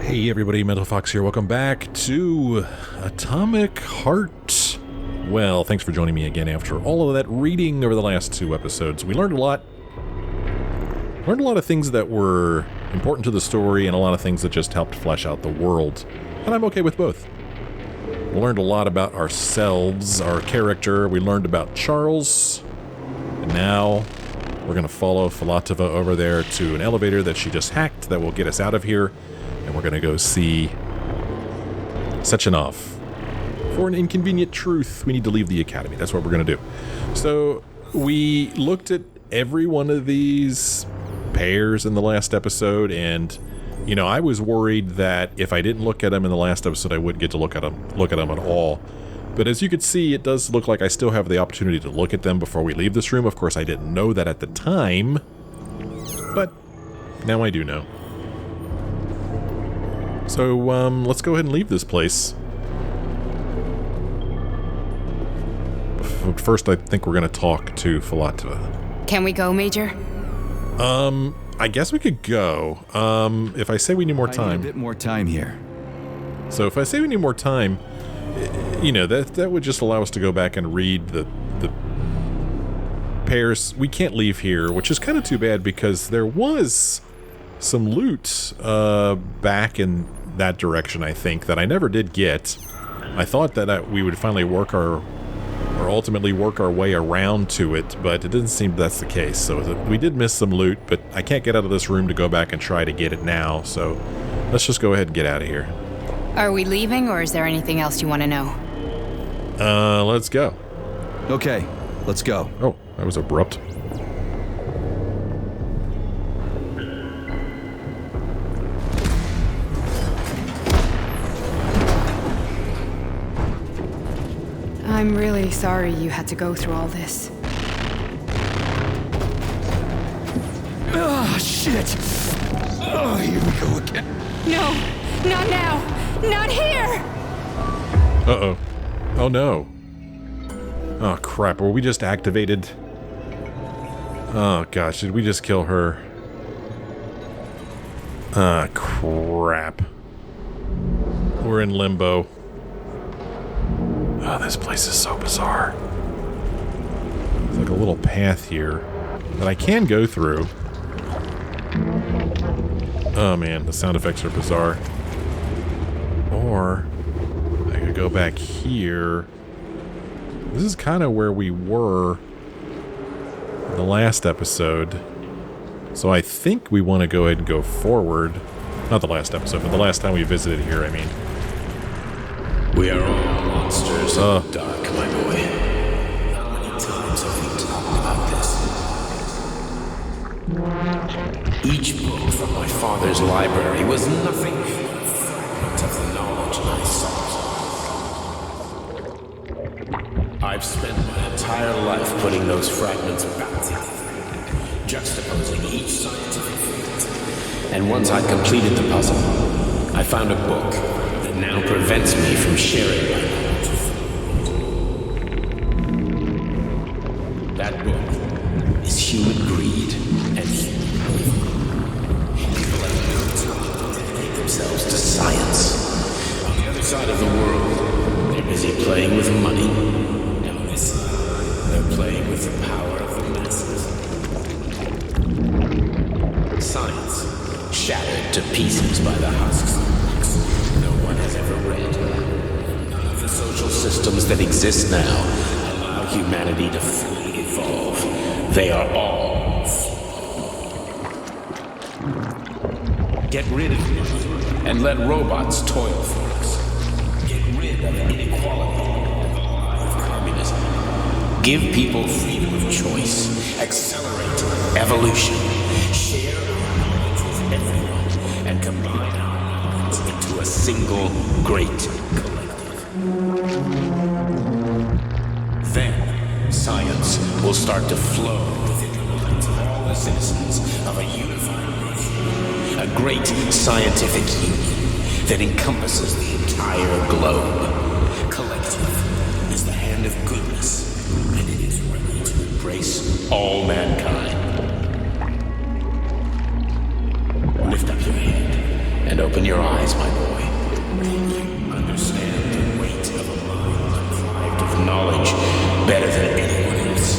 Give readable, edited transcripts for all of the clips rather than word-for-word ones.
Hey everybody, Mental Fox here. Welcome back to Atomic Heart. Well, thanks for joining me again after all of that reading over the last two episodes. We learned a lot. Learned a lot of things that were important to the story and a lot of things that just helped flesh out the world. And I'm okay with both. We learned a lot about ourselves, our character. We learned about Charles. And now we're going to follow Filatova over there to an elevator that she just hacked that will get us out of here. And we're going to go see Sechenov. For an inconvenient truth, we need to leave the academy. That's what we're going to do. So we looked at every one of these pairs in the last episode, and you know, I was worried that if I didn't look at them in the last episode, I wouldn't get to look at them at all. But as you can see, it does look like I still have the opportunity to look at them before we leave this room. Of course, I didn't know that at the time, but now I do know. So, let's go ahead and leave this place. But first, I think we're going to talk to Filatova. Can we go, Major? I guess we could go. If I say we need more time... I need a bit more time here. So if I say we need more time, you know, that would just allow us to go back and read the pairs. We can't leave here, which is kind of too bad because there was some loot back in that direction, I think, that I never did get. I thought that we would finally ultimately work our way around to it, but it didn't seem that's the case. So we did miss some loot, but I can't get out of this room to go back and try to get it now, so let's just go ahead and get out of here. Are we leaving, or is there anything else you want to know? Let's go. Okay, let's go. Oh, that was abrupt. I'm really sorry you had to go through all this. Oh, shit! Oh, here we go again. No! Not now! Not here! Uh-oh. Oh, no. Oh, crap. Were we just activated? Oh, gosh. Did we just kill her? Ah, crap. We're in Limbo. Oh, this place is so bizarre. There's like a little path here that I can go through. Oh, man. The sound effects are bizarre. Or I could go back here. This is kind of where we were in the last episode. So I think we want to go ahead and go forward. Not the last episode, but the last time we visited here, I mean. We are all monsters of the dark, my boy. How many times have we talked about this? Each book from my father's library was nothing but a fragment of the knowledge I sought. I've spent my entire life putting those fragments back together, juxtaposing each scientific fact. And once I'd completed the puzzle, I found a book that now prevents me from sharing my knowledge with the world. That book is human greed and human bravery. People have no time to dedicate themselves to science. On the other side of the world, they're busy playing with money. And on this side, they're playing with the power of the masses. Science, shattered to pieces by the husks of books no one has ever read. None of the social systems that exist now allow humanity to fully evolve. They are all flawed. Get rid of it and let robots toil for us. Get rid of inequality and the lie of communism. Give people freedom of choice. Accelerate evolution. Share our knowledge with everyone and combine our minds into a single great collective. Then science will start to flow within the minds of all the citizens of a unified nation. A great scientific union that encompasses the entire globe. Collective is the hand of goodness, and it is ready to embrace all mankind. Lift up your head and open your eyes, my boy. Understand the weight of a mind deprived of knowledge better than anyone else.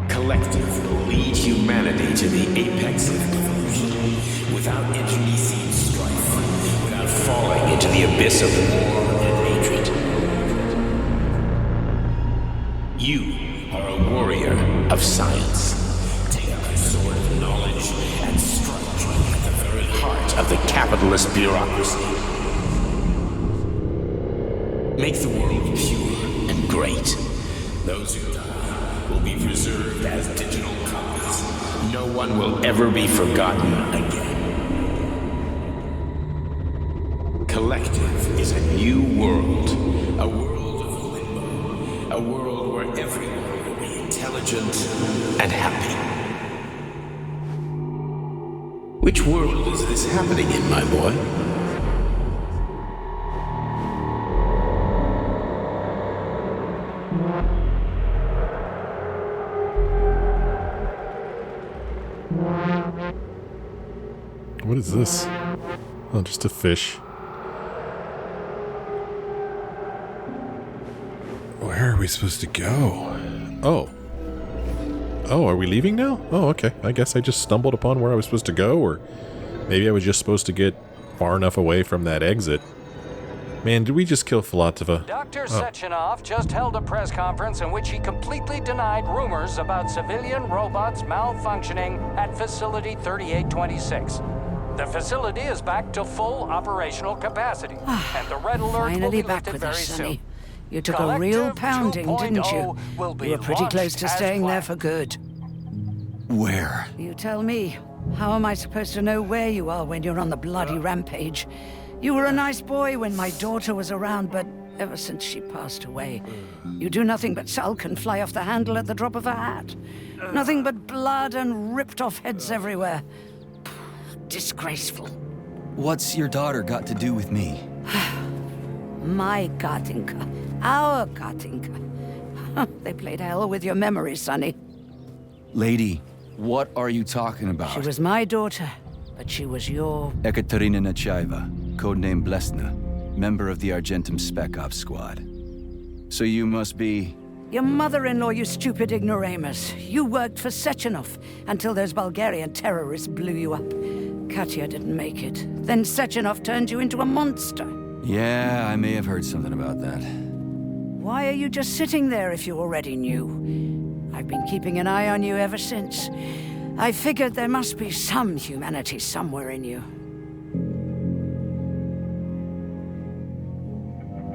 Collective will lead humanity to the apex of evolution without internecine strife, without falling into the abyss of war and hatred. You are a warrior of science. Take up your sword of knowledge and strike at the very heart of the capitalist bureaucracy. Make the world pure and great. Those who die will be preserved as digital copies. No one will ever be forgotten again. Collective is a new world. A world of Limbo. A world where everyone will be intelligent and happy. Which world is this happening in, my boy? What is this? Oh, just a fish. Where are we supposed to go? Oh. Oh, are we leaving now? Oh, okay. I guess I just stumbled upon where I was supposed to go, or maybe I was just supposed to get far enough away from that exit. Man, did we just kill Filatova? Dr. Sechenov just held a press conference in which he completely denied rumors about civilian robots malfunctioning at Facility 3826. The facility is back to full operational capacity, and the red alert will Finally be back lifted with very us, Sonny. soon. You took a real pounding, didn't you? Will be You were pretty close launched to as staying there planned. for good. Where? You tell me. How am I supposed to know where you are when you're on the bloody rampage? You were a nice boy when my daughter was around, but ever since she passed away, you do nothing but sulk and fly off the handle at the drop of a hat. Nothing but blood and ripped off heads everywhere. Disgraceful. What's your daughter got to do with me? My Katinka. Our Katinka. They played hell with your memory, Sonny. Lady, what are you talking about? She was my daughter, but she was your... Ekaterina Nechaeva, codename Blesna, member of the Argentum Spec Ops squad. So you must be... Your mother-in-law, you stupid ignoramus. You worked for Sechenov until those Bulgarian terrorists blew you up. Katya didn't make it. Then Sechenov turned you into a monster. Yeah, I may have heard something about that. Why are you just sitting there if you already knew? I've been keeping an eye on you ever since. I figured there must be some humanity somewhere in you.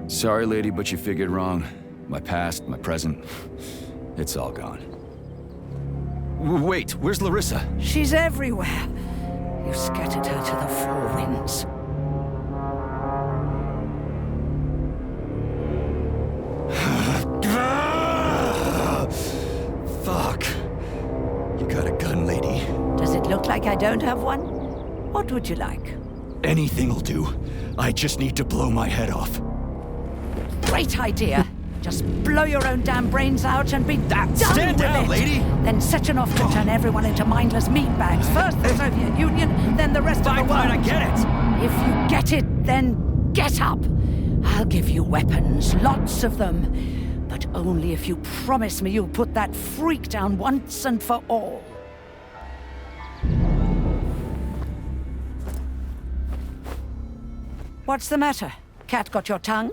Sorry, lady, but you figured wrong. My past, my present, it's all gone. Wait, where's Larissa? She's everywhere. You scattered her to the four winds. Fuck. You got a gun, lady. Does it look like I don't have one? What would you like? Anything'll do. I just need to blow my head off. Great idea. Just blow your own damn brains out and be done Stand with down, it. lady! Then Sechenov can turn everyone into mindless meatbags. First the Soviet Union, then the rest of the world. Fine, I get it. If you get it, then get up. I'll give you weapons, lots of them. But only if you promise me you'll put that freak down once and for all. What's the matter? Cat got your tongue?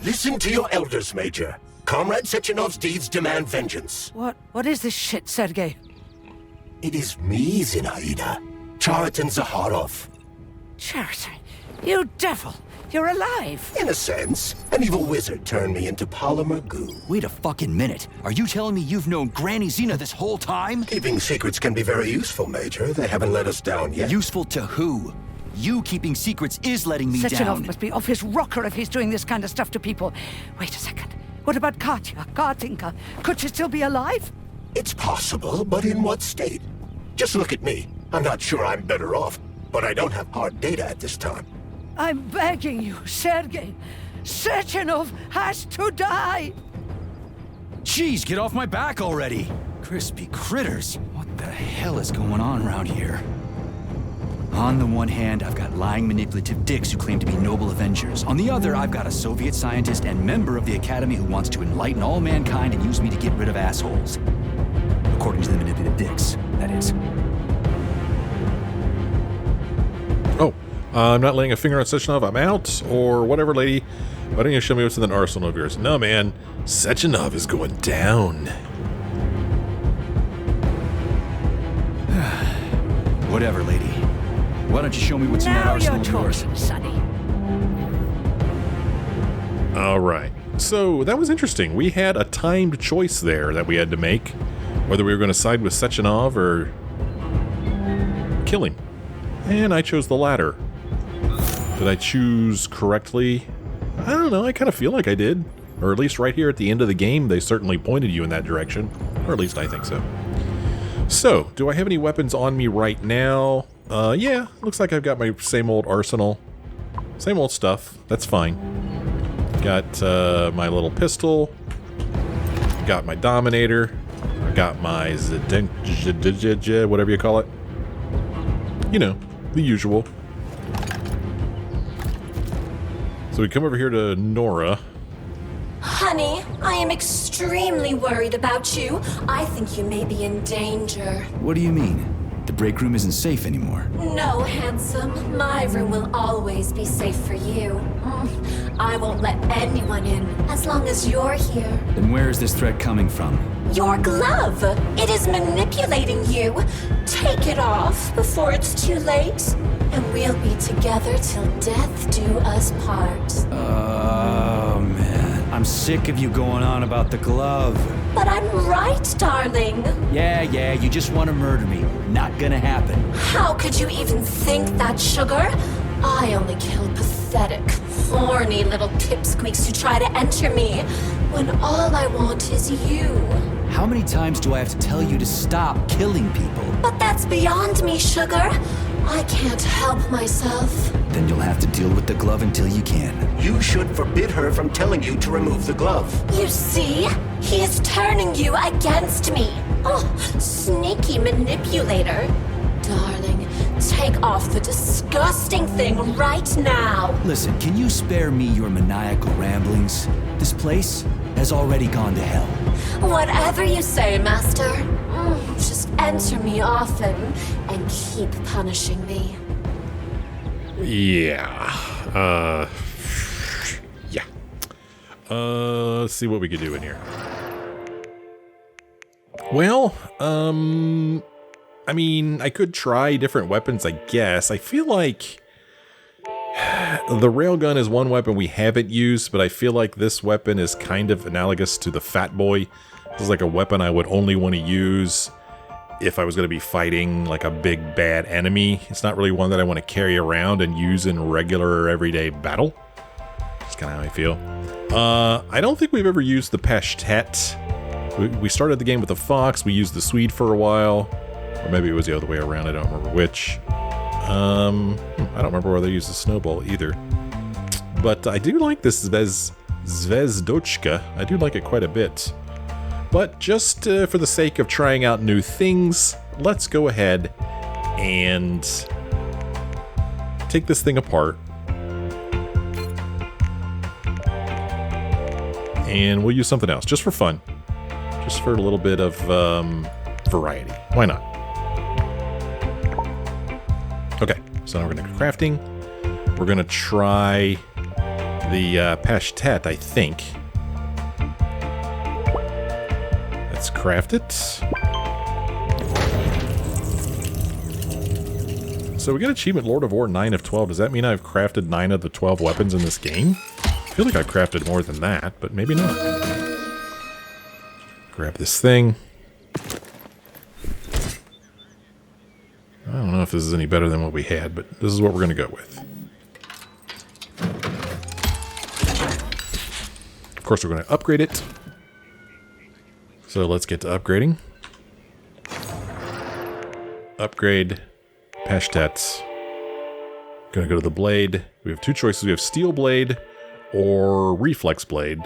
Listen to your elders, Major. Comrade Sechenov's deeds demand vengeance. What is this shit, Sergei? It is me, Zinaida. Chariton Zaharov. Chariton, you devil! You're alive! In a sense, an evil wizard turned me into polymer goo. Wait a fucking minute. Are you telling me you've known Granny Zina this whole time? Keeping secrets can be very useful, Major. They haven't let us down yet. Useful to who? You keeping secrets is letting me Sechenov down. must be off his rocker if he's doing this kind of stuff to people. Wait a second. What about Katya, Katinka? Could she still be alive? It's possible, but in what state? Just look at me. I'm not sure I'm better off, but I don't have hard data at this time. I'm begging you, Sergei. Sechenov has to die! Jeez, get off my back already! Crispy critters. What the hell is going on around here? On the one hand, I've got lying, manipulative dicks who claim to be noble avengers. On the other, I've got a Soviet scientist and member of the Academy who wants to enlighten all mankind and use me to get rid of assholes. According to the manipulative dicks, that is. Oh, I'm not laying a finger on Sechenov. I'm out, or whatever, lady. Why don't you show me what's in that arsenal of yours? No, man. Sechenov is going down. Whatever, lady. Why don't you show me what's in that Now arsenal you're of yours? talking, Sonny. All right. So that was interesting. We had a timed choice there that we had to make, whether we were going to side with Sechenov or kill him. And I chose the latter. Did I choose correctly? I don't know. I kind of feel like I did. Or at least right here at the end of the game, they certainly pointed you in that direction. Or at least I think so. So, do I have any weapons on me right now? Yeah. Looks like I've got my same old arsenal. Same old stuff. That's fine. Got my little pistol. Got my Dominator. I got my whatever you call it. You know, the usual. So we come over here to Nora. Honey, I am extremely worried about you. I think you may be in danger. What do you mean? The break room isn't safe anymore. No, handsome. My room will always be safe for you. I won't let anyone in as long as you're here. Then where is this threat coming from? Your glove! It is manipulating you. Take it off before it's too late, and we'll be together till death do us part. Oh, man. I'm sick of you going on about the glove. But I'm right, darling. Yeah, you just want to murder me. Not gonna happen. How could you even think that, sugar? I only kill pathetic, horny little pipsqueaks who try to enter me, when all I want is you. How many times do I have to tell you to stop killing people? But that's beyond me, sugar. I can't help myself. Then you'll have to deal with the glove until you can. You should forbid her from telling you to remove the glove. You see? He is turning you against me. Oh, sneaky manipulator. Darling, take off the disgusting thing right now. Listen, can you spare me your maniacal ramblings? This place has already gone to hell. Whatever you say, Master. Just enter me often and keep punishing me. Yeah. Yeah. Let's see what we could do in here. Well, I mean, I could try different weapons, I guess. I feel like the railgun is one weapon we haven't used, but I feel like this weapon is kind of analogous to the Fat Boy. This is like a weapon I would only want to use if I was going to be fighting like a big bad enemy. It's not really one that I want to carry around and use in regular everyday battle. That's kind of how I feel. I don't think we've ever used the Pashtet. We started the game with the Fox. We used the Swede for a while. Or maybe it was the other way around. I don't remember which. I don't remember whether they used the Snowball either. But I do like this Zvezdochka. I do like it quite a bit. But just for the sake of trying out new things, let's go ahead and take this thing apart. And we'll use something else, just for fun. Just for a little bit of variety. Why not? Okay, so now we're going to go crafting. We're going to try the Pashtet, I think. Let's craft it. So we got achievement Lord of War 9 of 12. Does that mean I've crafted 9 of the 12 weapons in this game? I feel like I've crafted more than that, but maybe not. Grab this thing. I don't know if this is any better than what we had, but this is what we're going to go with. Of course, we're going to upgrade it. So let's get to upgrading. Upgrade Pashtet. Gonna go to the blade. We have two choices. We have Steel Blade or Reflex Blade.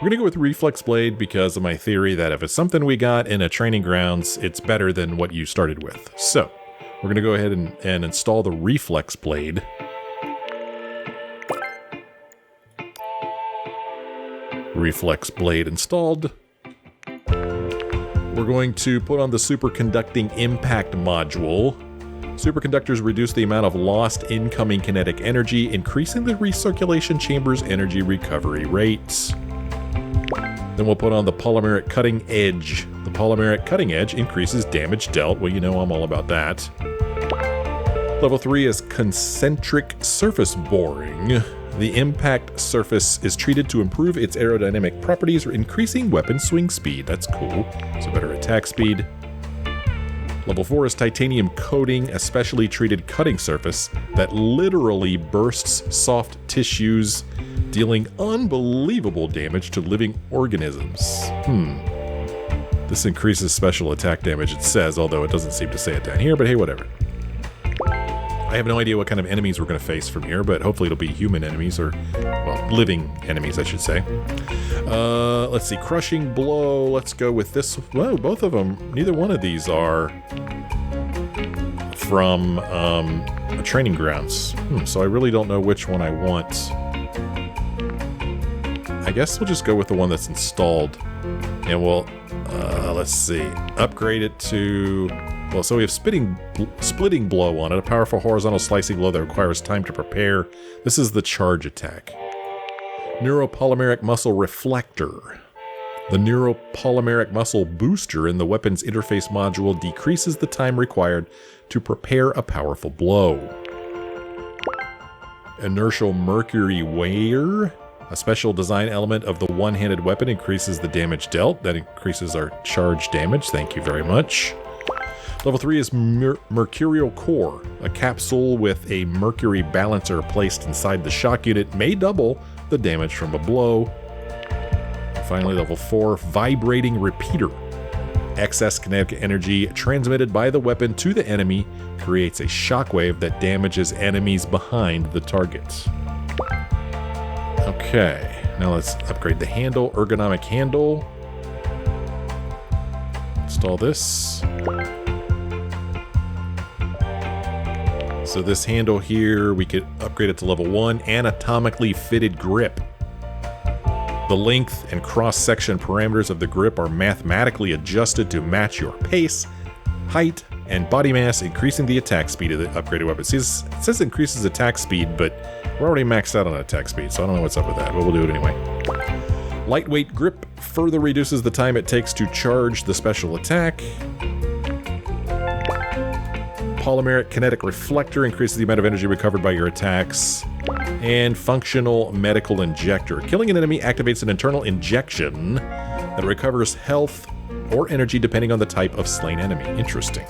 We're gonna go with Reflex Blade because of my theory that if it's something we got in a training grounds, it's better than what you started with. So, We're going to go ahead and install the reflex blade. Reflex blade installed. We're going to put on the superconducting impact module. Superconductors reduce the amount of lost incoming kinetic energy, increasing the recirculation chamber's energy recovery rates. Then we'll put on the polymeric cutting edge. The polymeric cutting edge increases damage dealt. Well, you know I'm all about that. Level 3 is concentric surface boring. The impact surface is treated to improve its aerodynamic properties, increasing weapon swing speed. That's cool. So better attack speed. Level 4 is titanium coating, a specially treated cutting surface that literally bursts soft tissues, dealing unbelievable damage to living organisms. This increases special attack damage, it says, although it doesn't seem to say it down here, but hey, whatever. I have no idea what kind of enemies we're going to face from here, but hopefully it'll be human enemies, or, well, living enemies, I should say. Let's see, Crushing Blow. Let's go with this. Whoa, both of them. Neither one of these are from training grounds. So I really don't know which one I want. I guess we'll just go with the one that's installed. And we'll, let's see, upgrade it to... Well, so we have splitting blow on it, a powerful horizontal slicing blow that requires time to prepare. This is the charge attack. Neuropolymeric muscle reflector. The neuropolymeric muscle booster in the weapon's interface module decreases the time required to prepare a powerful blow. Inertial mercury weigher. A special design element of the one-handed weapon increases the damage dealt. That increases our charge damage. Thank you very much. Level 3 is Mercurial Core. A capsule with a mercury balancer placed inside the shock unit may double the damage from a blow. And finally, Level 4, Vibrating Repeater. Excess kinetic energy transmitted by the weapon to the enemy creates a shockwave that damages enemies behind the target. Okay, now let's upgrade the handle. Ergonomic handle. Install this. So this handle here, we could upgrade it to level 1, anatomically fitted grip. The length and cross-section parameters of the grip are mathematically adjusted to match your pace, height, and body mass, increasing the attack speed of the upgraded weapon. See, it says it increases attack speed, but we're already maxed out on attack speed, so I don't know what's up with that, but we'll do it anyway. Lightweight grip further reduces the time it takes to charge the special attack. Polymeric kinetic reflector increases the amount of energy recovered by your attacks. And functional medical injector. Killing an enemy activates an internal injection that recovers health or energy depending on the type of slain enemy. Interesting.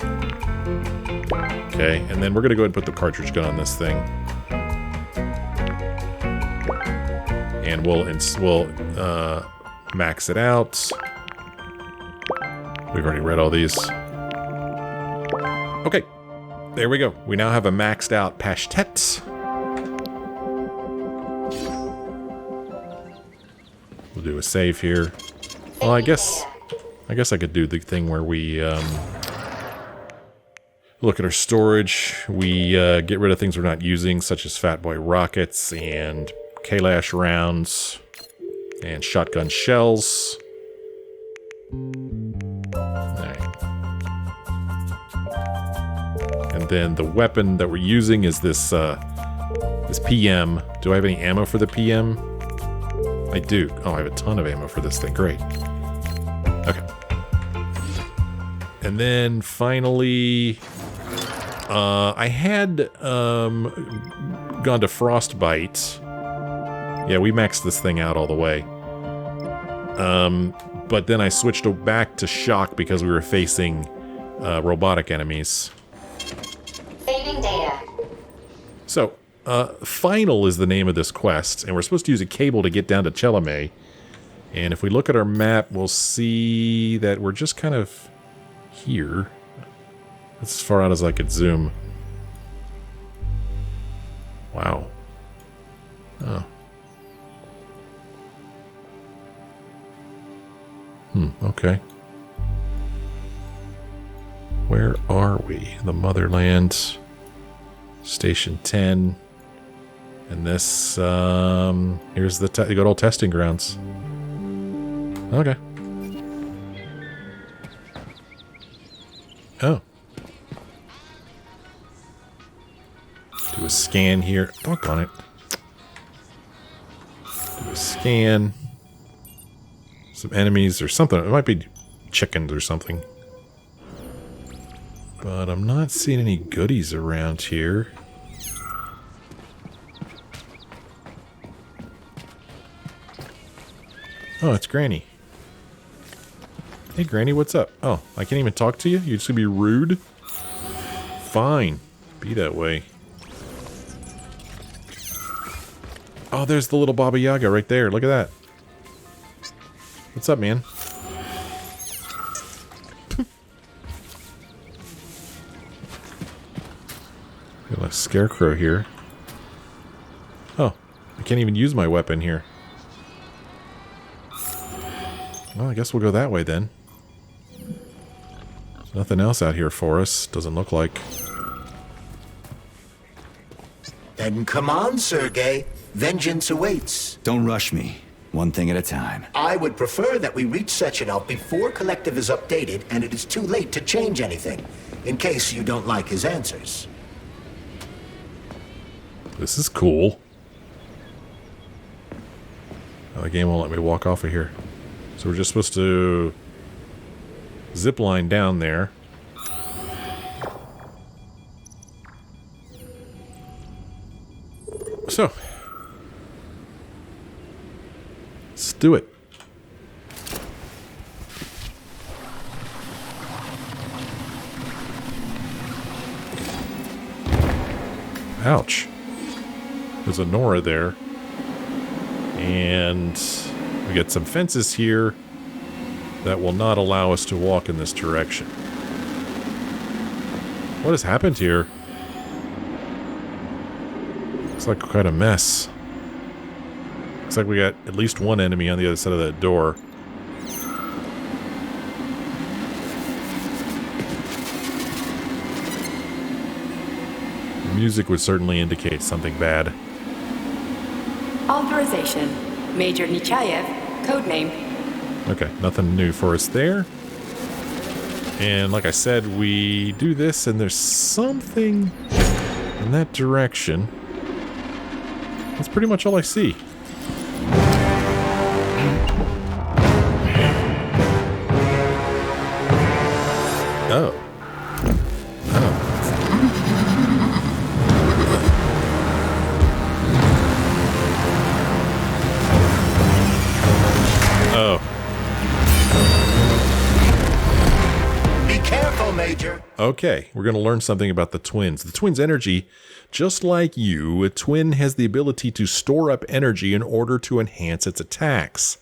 Okay, and then we're going to go ahead and put the cartridge gun on this thing. And we'll max it out. We've already read all these. Okay. There we go. We now have a maxed out Pashtet. We'll do a save here. Well, I guess I could do the thing where we look at our storage. We get rid of things we're not using, such as Fat Boy rockets and Kalash rounds and shotgun shells. And then the weapon that we're using is this PM. Do I have any ammo for the PM? I do. Oh, I have a ton of ammo for this thing. Great. Okay. And then finally, I had gone to Frostbite. Yeah, we maxed this thing out all the way. But then I switched back to Shock because we were facing robotic enemies. Saving data. So, Final is the name of this quest, and we're supposed to use a cable to get down to Chelome. And if we look at our map, we'll see that we're just kind of here. That's as far out as I could zoom. Wow. Oh. Okay. Where are we? The Motherland. Station 10. And this, here's the good old testing grounds. Okay. Oh. Do a scan here. Doggone it. Do a scan. Some enemies or something. It might be chickens or something. But I'm not seeing any goodies around here. Oh, it's Granny. Hey, Granny, what's up? Oh, I can't even talk to you? You're just gonna be rude? Fine. Be that way. Oh, there's the little Baba Yaga right there. Look at that. What's up, man? Got a scarecrow here. Oh, I can't even use my weapon here. Well, I guess we'll go that way then. There's nothing else out here for us. Doesn't look like. Then come on, Sergei. Vengeance awaits. Don't rush me. One thing at a time. I would prefer that we reach Sechenov before Collective is updated and it is too late to change anything, in case you don't like his answers. This is cool. Oh, the game won't let me walk off of here. So we're just supposed to zip line down there. So, let's do it. Ouch. There's a Nora there. And we got some fences here that will not allow us to walk in this direction. What has happened here? Looks like quite a mess. Looks like we got at least one enemy on the other side of that door. The music would certainly indicate something bad. Authorization. Major Nechayev, codename. Okay, nothing new for us there. And like I said, we do this and there's something in that direction. That's pretty much all I see. Oh. Oh. Be careful, Major. Okay, we're going to learn something about the twins. The twins' energy, just like you, a twin has the ability to store up energy in order to enhance its attacks.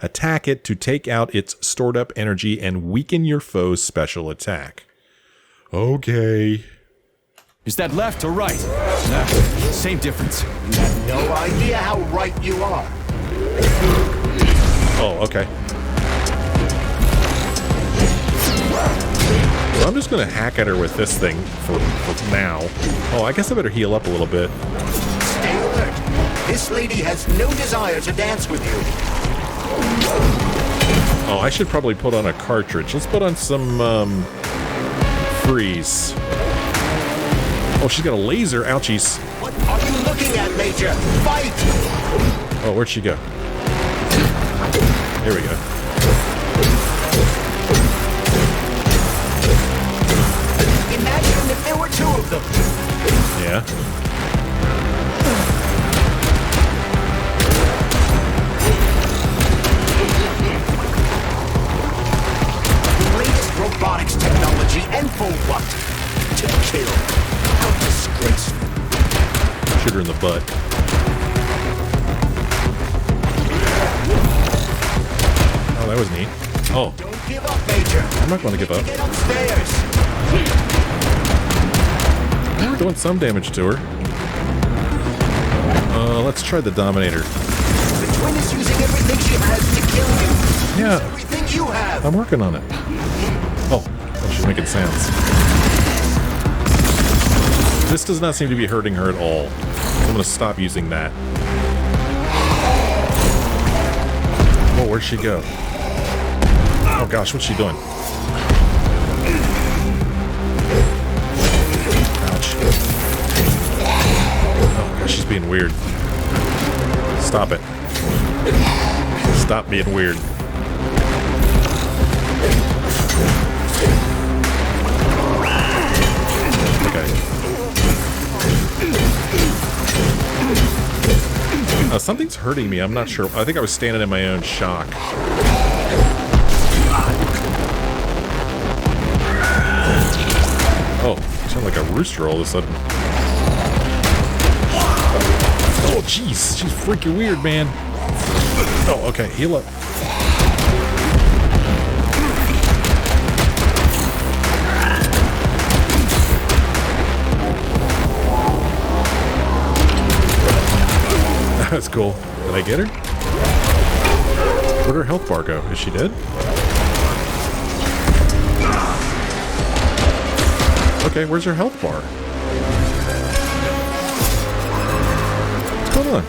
Attack it to take out its stored up energy and weaken your foe's special attack. Okay. Is that left or right? Nah, same difference. You have no idea how right you are. Oh, okay. So I'm just going to hack at her with this thing for now. Oh, I guess I better heal up a little bit. Stay alert. This lady has no desire to dance with you. Oh, I should probably put on a cartridge. Let's put on some, freeze. Oh, she's got a laser. Ouchies. What are you looking at, Major? Fight! Oh, where'd she go? Here we go. Imagine if there were two of them. Yeah. Latest robotics technology and for what? To kill. How disgraceful. Shoot her in the butt. Oh, that was neat. Oh, Don't give up, Major. I'm not going to give up. Get upstairs. We're doing some damage to her. Let's try the Dominator. The twin is using everything she has to kill you. Yeah, Everything you have. I'm working on it. Oh, Oh, she's making sounds. This does not seem to be hurting her at all. So I'm going to stop using that. Oh, where'd she go? Oh gosh, what's she doing? Ouch. Oh gosh, she's being weird. Stop it. Stop being weird. Okay. Something's hurting me. I'm not sure. I think I was standing in my own shock. Oh, you sound like a rooster all of a sudden. Oh, jeez. She's freaking weird, man. Oh, okay. Heal up. That's cool. Did I get her? Where'd her health bar go? Is she dead? Okay, where's her health bar? What's going on?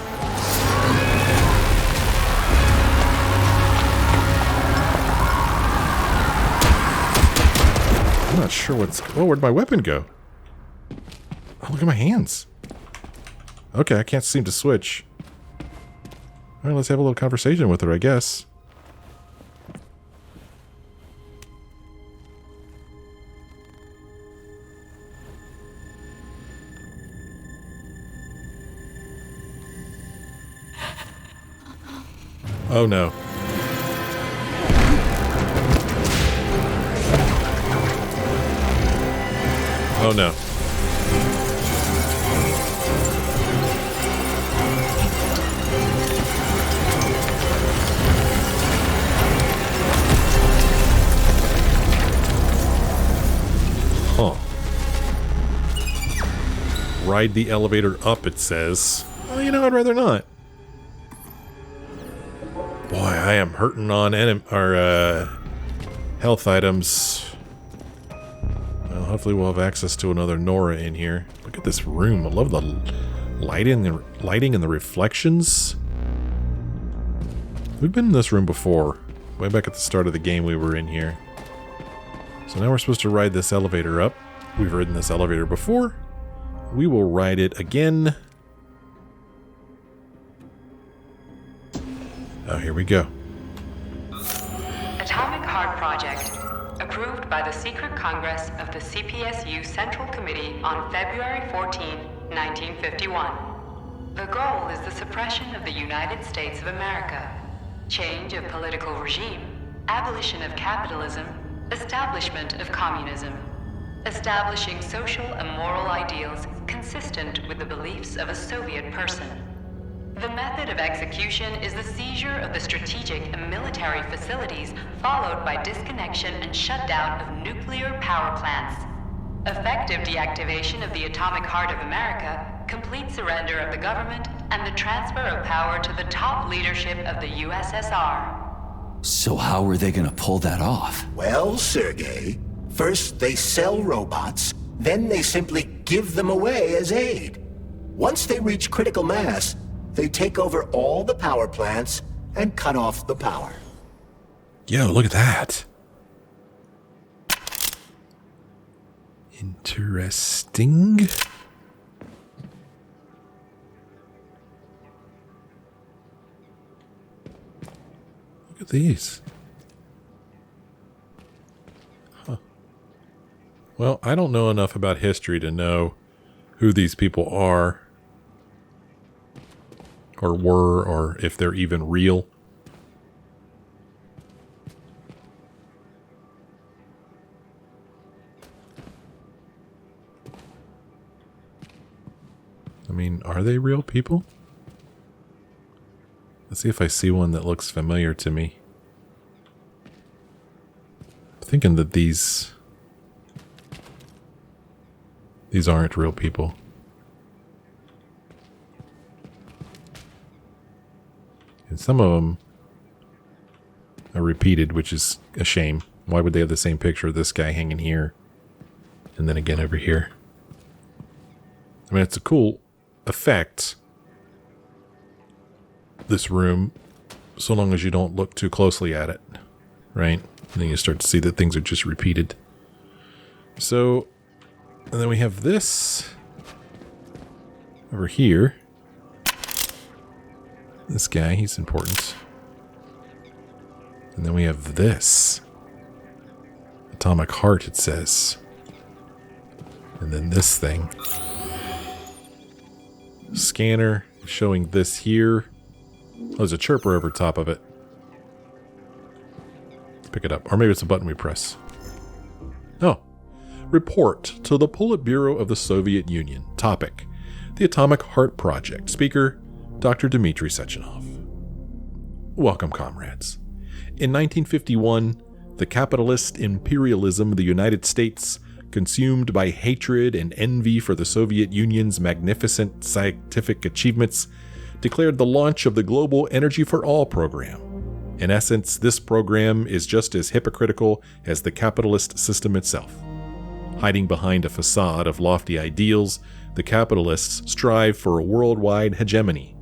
I'm not sure what's... Oh, where'd my weapon go? Oh, look at my hands. Okay, I can't seem to switch. Alright, let's have a little conversation with her, I guess. Oh no. Oh no. Huh. Ride the elevator up, it says. Well, you know, I'd rather not. Boy, I am hurting on health items. Well, hopefully we'll have access to another Nora in here. Look at this room. I love the lighting and the reflections. We've been in this room before. Way back at the start of the game we were in here. So now we're supposed to ride this elevator up. We've ridden this elevator before. We will ride it again. Oh, here we go. Atomic Heart Project, approved by the Secret Congress of the CPSU Central Committee on February 14, 1951. The goal is the suppression of the United States of America, change of political regime, abolition of capitalism, establishment of communism, establishing social and moral ideals consistent with the beliefs of a Soviet person. The method of execution is the seizure of the strategic and military facilities, followed by disconnection and shutdown of nuclear power plants. Effective deactivation of the Atomic Heart of America, complete surrender of the government, and the transfer of power to the top leadership of the USSR. So how are they gonna pull that off? Well, Sergei, first they sell robots, then they simply give them away as aid. Once they reach critical mass, they take over all the power plants and cut off the power. Yo, look at that. Interesting. Look at these. Huh. Well, I don't know enough about history to know who these people are. Or were, or if they're even real. I mean, are they real people? Let's see if I see one that looks familiar to me. I'm thinking that these aren't real people. And some of them are repeated, which is a shame. Why would they have the same picture of this guy hanging here and then again over here? I mean, it's a cool effect, this room, so long as you don't look too closely at it, right? And then you start to see that things are just repeated. So, and then we have this over here. This guy, he's important. And then we have this. Atomic heart, it says. And then this thing. Scanner showing this here. Oh, there's a chirper over top of it. Let's pick it up. Or maybe it's a button we press. Oh. Report to the Politburo of the Soviet Union. Topic: the Atomic Heart Project. Speaker: Dr. Dmitry Sechenov. Welcome, comrades. In 1951, the capitalist imperialism of the United States, consumed by hatred and envy for the Soviet Union's magnificent scientific achievements, declared the launch of the Global Energy for All program. In essence, this program is just as hypocritical as the capitalist system itself. Hiding behind a facade of lofty ideals, the capitalists strive for a worldwide hegemony,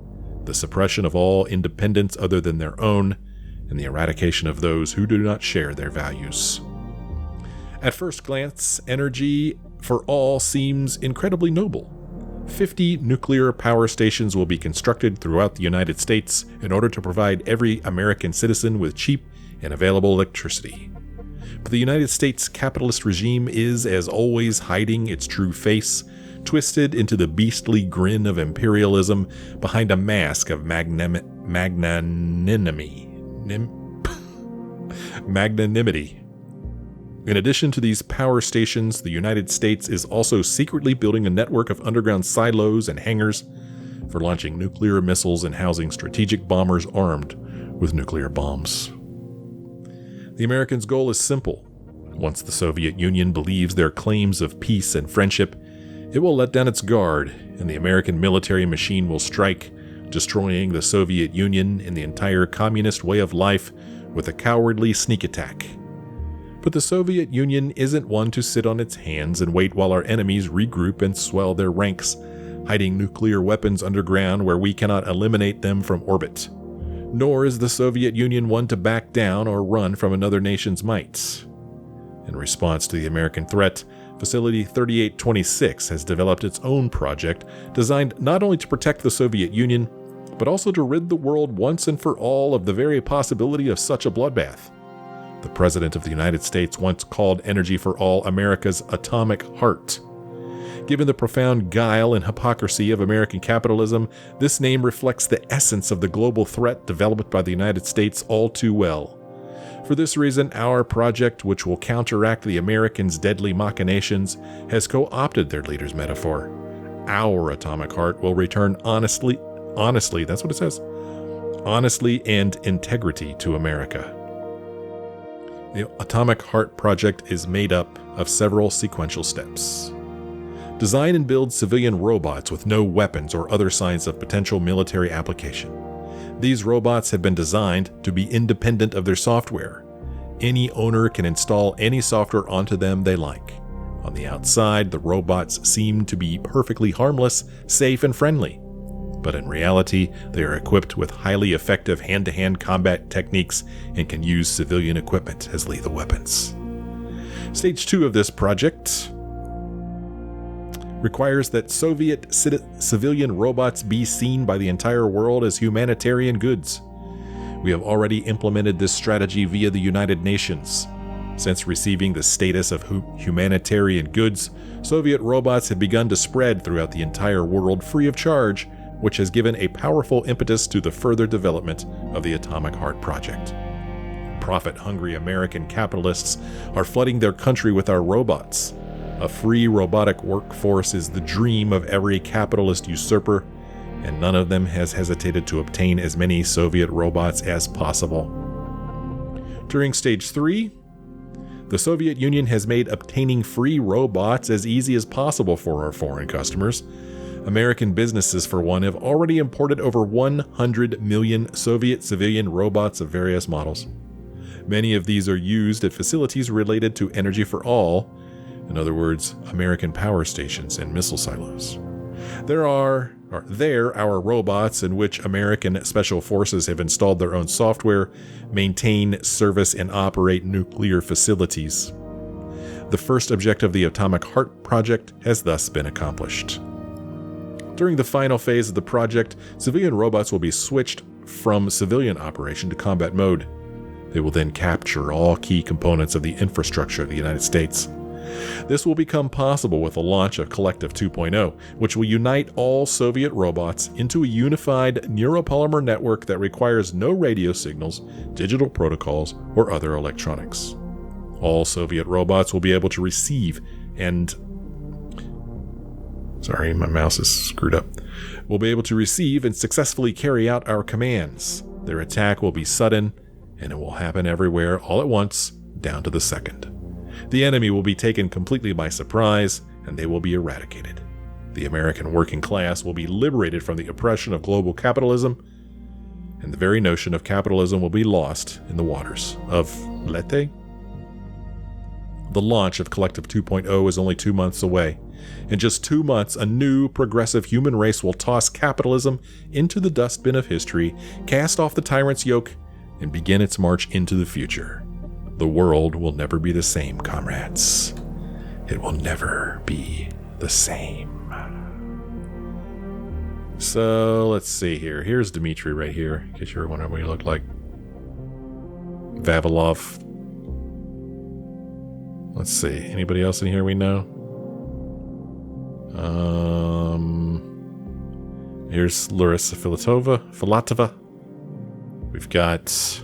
the suppression of all independence other than their own, and the eradication of those who do not share their values. At first glance, energy for all seems incredibly noble. 50 nuclear power stations will be constructed throughout the United States in order to provide every American citizen with cheap and available electricity. But the United States capitalist regime is, as always, hiding its true face, twisted into the beastly grin of imperialism behind a mask of magnanimity. In addition to these power stations, the United States is also secretly building a network of underground silos and hangars for launching nuclear missiles and housing strategic bombers armed with nuclear bombs. The Americans' goal is simple. Once the Soviet Union believes their claims of peace and friendship, it will let down its guard, and the American military machine will strike, destroying the Soviet Union and the entire communist way of life with a cowardly sneak attack. But the Soviet Union isn't one to sit on its hands and wait while our enemies regroup and swell their ranks, hiding nuclear weapons underground where we cannot eliminate them from orbit. Nor is the Soviet Union one to back down or run from another nation's might. In response to the American threat, Facility 3826 has developed its own project designed not only to protect the Soviet Union, but also to rid the world once and for all of the very possibility of such a bloodbath. The President of the United States once called Energy for All America's atomic heart. Given the profound guile and hypocrisy of American capitalism, this name reflects the essence of the global threat developed by the United States all too well. For this reason, our project, which will counteract the Americans' deadly machinations, has co-opted their leader's metaphor. Our atomic heart will return honestly, that's what it says, honestly and integrity to America. The Atomic Heart Project is made up of several sequential steps. Design and build civilian robots with no weapons or other signs of potential military application. These robots have been designed to be independent of their software. Any owner can install any software onto them they like. On the outside, the robots seem to be perfectly harmless, safe, and friendly. But in reality, they are equipped with highly effective hand-to-hand combat techniques and can use civilian equipment as lethal weapons. Stage 2 of this project requires that Soviet civilian robots be seen by the entire world as humanitarian goods. We have already implemented this strategy via the United Nations. Since receiving the status of humanitarian goods, Soviet robots have begun to spread throughout the entire world free of charge, which has given a powerful impetus to the further development of the Atomic Heart Project. Profit-hungry American capitalists are flooding their country with our robots. A free robotic workforce is the dream of every capitalist usurper, and none of them has hesitated to obtain as many Soviet robots as possible. During Stage 3, the Soviet Union has made obtaining free robots as easy as possible for our foreign customers. American businesses, for one, have already imported over 100 million Soviet civilian robots of various models. Many of these are used at facilities related to energy for all, in other words, American power stations and missile silos. There are our robots in which American special forces have installed their own software, maintain, service, and operate nuclear facilities. The first objective of the Atomic Heart project has thus been accomplished. During the final phase of the project, civilian robots will be switched from civilian operation to combat mode. They will then capture all key components of the infrastructure of the United States. This will become possible with the launch of Collective 2.0, which will unite all Soviet robots into a unified neuropolymer network that requires no radio signals, digital protocols, or other electronics. All Soviet robots will be able to receive and... Sorry, my mouse is screwed up. Will be able to receive and successfully carry out our commands. Their attack will be sudden, and it will happen everywhere all at once, down to the second. The enemy will be taken completely by surprise, and they will be eradicated. The American working class will be liberated from the oppression of global capitalism, and the very notion of capitalism will be lost in the waters of Leyte. The launch of Collective 2.0 is only 2 months away. In just 2 months, a new, progressive human race will toss capitalism into the dustbin of history, cast off the tyrant's yoke, and begin its march into the future. The world will never be the same, comrades. It will never be the same. So, let's see here. Here's Dmitri right here, in case you were wondering what he looked like. Vavilov. Let's see. Anybody else in here we know? Here's Larissa Filatova. We've got...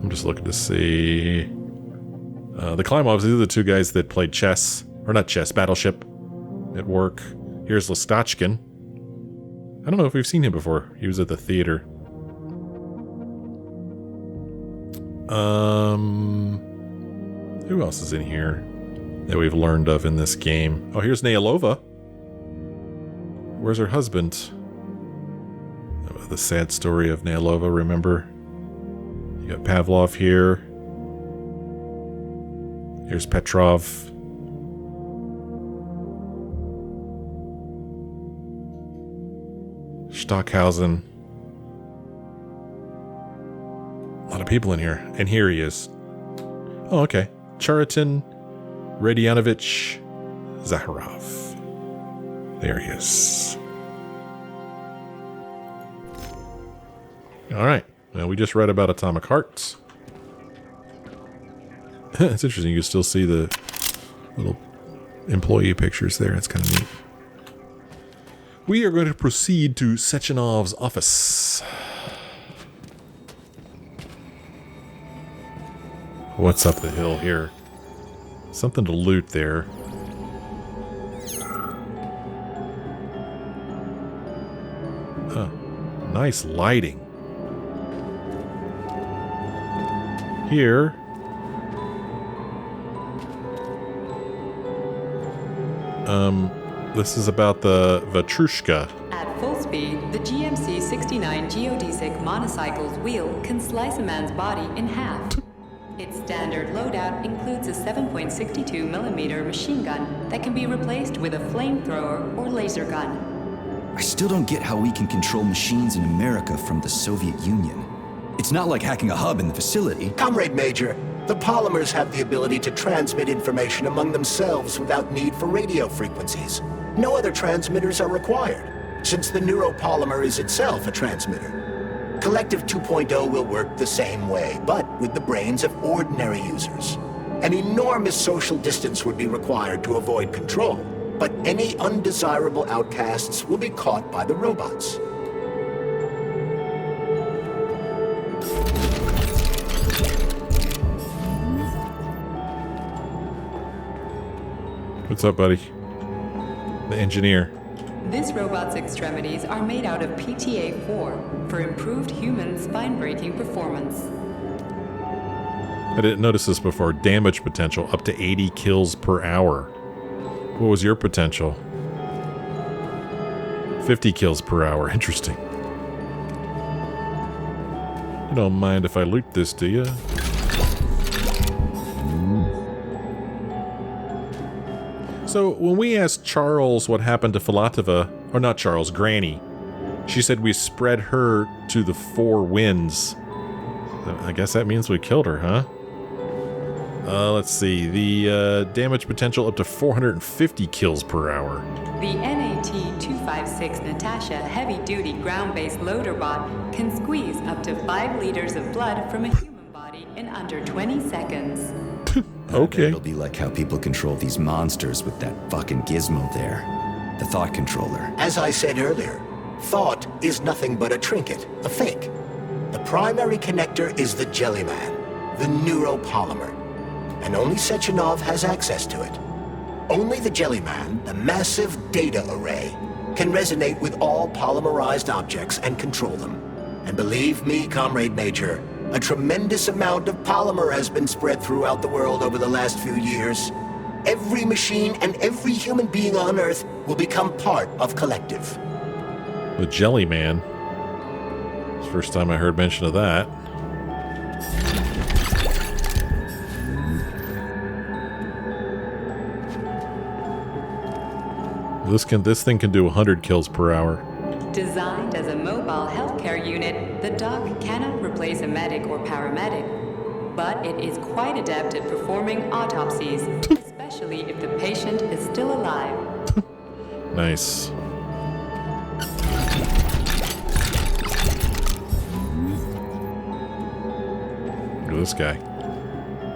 I'm just looking to see... the Klimovs, these are the two guys that played chess. Or not chess, Battleship at work. Here's Listachkin. I don't know if we've seen him before. He was at the theater. Who else is in here that we've learned of in this game? Oh, here's Nailova. Where's her husband? The sad story of Nailova, remember? You got Pavlov here. Here's Petrov. Stockhausen. A lot of people in here. And here he is. Oh, okay. Charitin Radyanovich Zaharov. There he is. Alright. Well, we just read about Atomic Hearts. It's interesting. You can still see the little employee pictures there. It's kind of neat. We are going to proceed to Sechenov's office. What's up the hill here? Something to loot there. Huh. Nice lighting. Here. This is about the Vatrushka. At full speed, the GMC-69 geodesic monocycle's wheel can slice a man's body in half. Its standard loadout includes a 7.62mm machine gun that can be replaced with a flamethrower or laser gun. I still don't get how we can control machines in America from the Soviet Union. It's not like hacking a hub in the facility. Comrade Major, the polymers have the ability to transmit information among themselves without need for radio frequencies. No other transmitters are required, since the neuropolymer is itself a transmitter. Collective 2.0 will work the same way, but with the brains of ordinary users. An enormous social distance would be required to avoid control, but any undesirable outcasts will be caught by the robots. What's up, buddy? The engineer. This robot's extremities are made out of PTA-4 for improved human spine-breaking performance. I didn't notice this before. Damage potential up to 80 kills per hour. What was your potential? 50 kills per hour. Interesting. You don't mind if I loot this, do you? So, when we asked Charles what happened to Filatova, or not Charles, Granny, she said we spread her to the four winds. So I guess that means we killed her, huh? Let's see. The damage potential up to 450 kills per hour. The NAT-256 Natasha heavy-duty ground-based loader bot can squeeze up to 5 liters of blood from a human body in under 20 seconds. Okay. It'll be like how people control these monsters with that fucking gizmo there. The thought controller. As I said earlier, thought is nothing but a trinket, a fake. The primary connector is the Jellyman, the neuropolymer. And only Sechenov has access to it. Only the Jellyman, the massive data array, can resonate with all polymerized objects and control them. And believe me, Comrade Major, a tremendous amount of polymer has been spread throughout the world over the last few years. Every machine and every human being on Earth will become part of Collective. The Jellyman. It's the first time I heard mention of that. This thing can do 100 kills per hour. Designed as a mobile healthcare unit, the dog cannot replace a medic or paramedic, but it is quite adept at performing autopsies, especially if the patient is still alive. Nice. Look at this guy.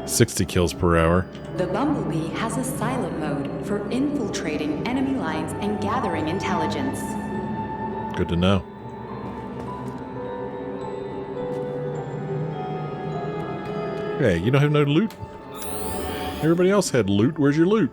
60 kills per hour. The Bumblebee has a silent mode for infiltrating enemy lines and gathering intelligence. Good to know. Hey, you don't have no loot? Everybody else had loot. Where's your loot?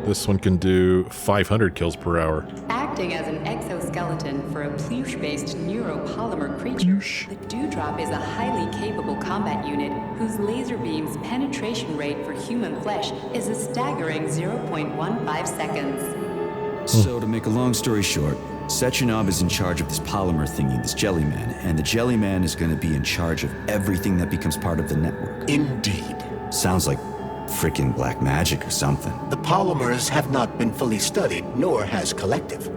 This one can do 500 kills per hour. Acting as an exoskeleton for a pluche-based neuropolymer creature, the Dewdrop is a highly capable combat unit whose laser beam's penetration rate for human flesh is a staggering 0.15 seconds. So, to make a long story short, Sechenov is in charge of this polymer thingy, this Jellyman, and the Jellyman is going to be in charge of everything that becomes part of the network. Indeed. Sounds like frickin' black magic or something. The polymers have not been fully studied, nor has Collective.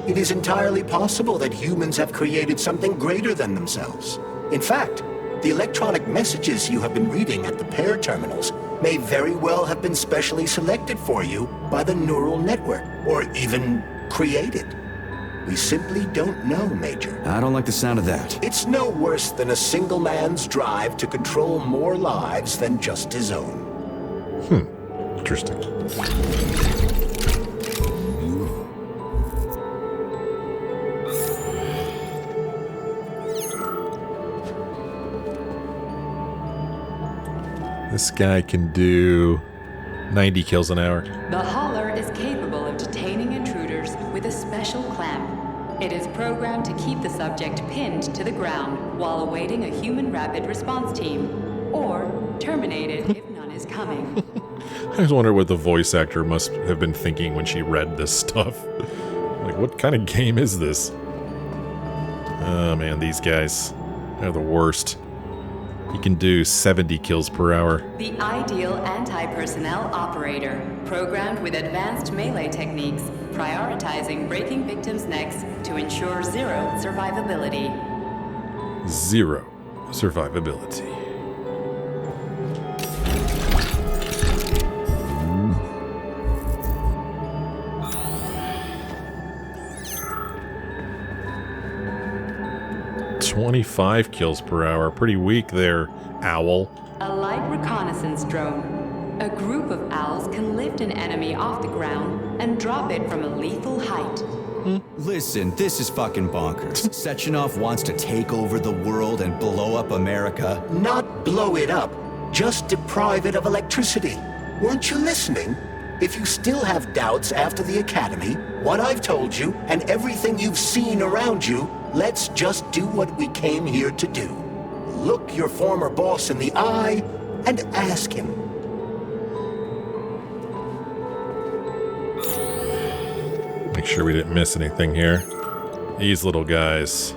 It is entirely possible that humans have created something greater than themselves. In fact, the electronic messages you have been reading at the pair terminals may very well have been specially selected for you by the neural network, or even created. We simply don't know, Major. I don't like the sound of that. It's no worse than a single man's drive to control more lives than just his own. Interesting. This guy can do 90 kills an hour. The Hauler is capable of detaining intruders with a special clamp. It is programmed to keep the subject pinned to the ground while awaiting a human rapid response team, or terminated if none is coming. I just wonder what the voice actor must have been thinking when she read this stuff. Like, what kind of game is this? Oh man, these guys are the worst. He can do 70 kills per hour. The ideal anti-personnel operator, programmed with advanced melee techniques, prioritizing breaking victims' necks to ensure zero survivability. Zero survivability. $25 kills per hour. Pretty weak there, owl. A light reconnaissance drone. A group of owls can lift an enemy off the ground and drop it from a lethal height. Listen, this is fucking bonkers. Sechenov wants to take over the world and blow up America. Not blow it up, just deprive it of electricity. Weren't you listening? If you still have doubts after the Academy, what I've told you, and everything you've seen around you, let's just do what we came here to do. Look your former boss in the eye and ask him. Make sure we didn't miss anything here. These little guys.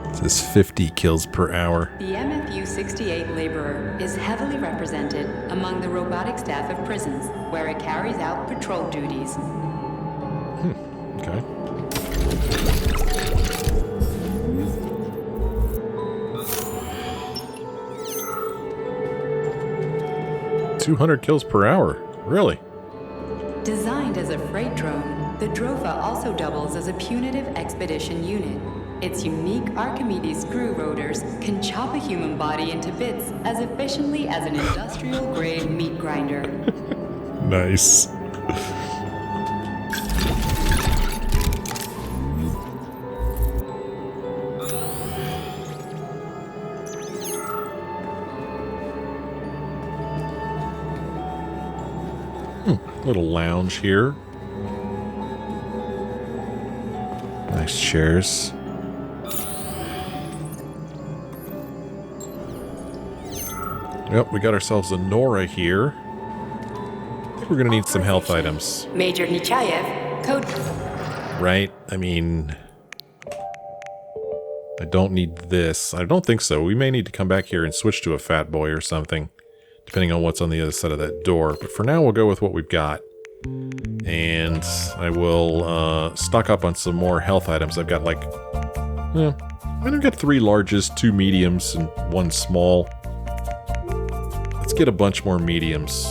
It says 50 kills per hour. The MFU-68 laborer is heavily represented among the robotic staff of prisons, where it carries out patrol duties. Okay. $200 kills per hour. Really? Designed as a freight drone, the Drofa also doubles as a punitive expedition unit. Its unique Archimedes screw rotors can chop a human body into bits as efficiently as an industrial-grade meat grinder. Nice. Little lounge here. Nice chairs. Yep, we got ourselves a Nora here. I think we're gonna need some health items. Major Nechayev, code. Right? I mean, I don't need this. I don't think so. We may need to come back here and switch to a fat boy or something, depending on what's on the other side of that door. But for now, we'll go with what we've got. And I will stock up on some more health items. I've got like, I've got 3 larges, 2 mediums, and 1 small. Let's get a bunch more mediums.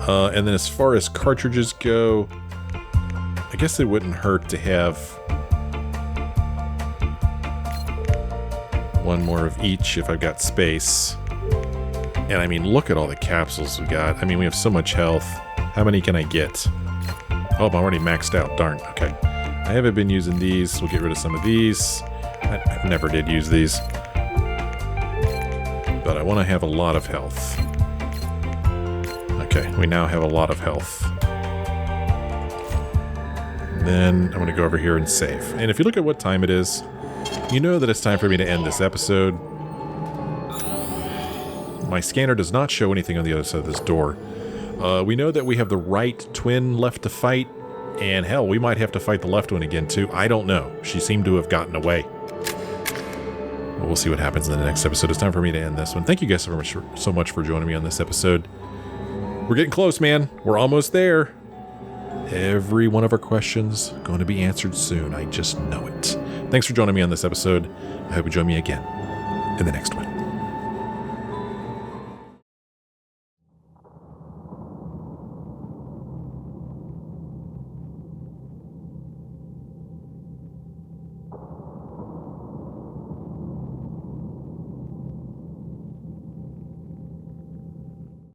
And then as far as cartridges go, I guess it wouldn't hurt to have 1 more of each if I've got space. And I mean, look at all the capsules we got. I mean, we have so much health. How many can I get? Oh, I'm already maxed out. Darn. Okay. I haven't been using these. We'll get rid of some of these. I never did use these. But I want to have a lot of health. Okay, we now have a lot of health. And then I'm going to go over here and save. And if you look at what time it is, you know that it's time for me to end this episode. My scanner does not show anything on the other side of this door. We know that we have the right twin left to fight, and hell, we might have to fight the left one again too. I don't know. She seemed to have gotten away. But we'll see what happens in the next episode. It's time for me to end this one. Thank you guys so much for joining me on this episode. We're getting close, man. We're almost there. Every one of our questions going to be answered soon. I just know it. Thanks for joining me on this episode. I hope you join me again in the next one.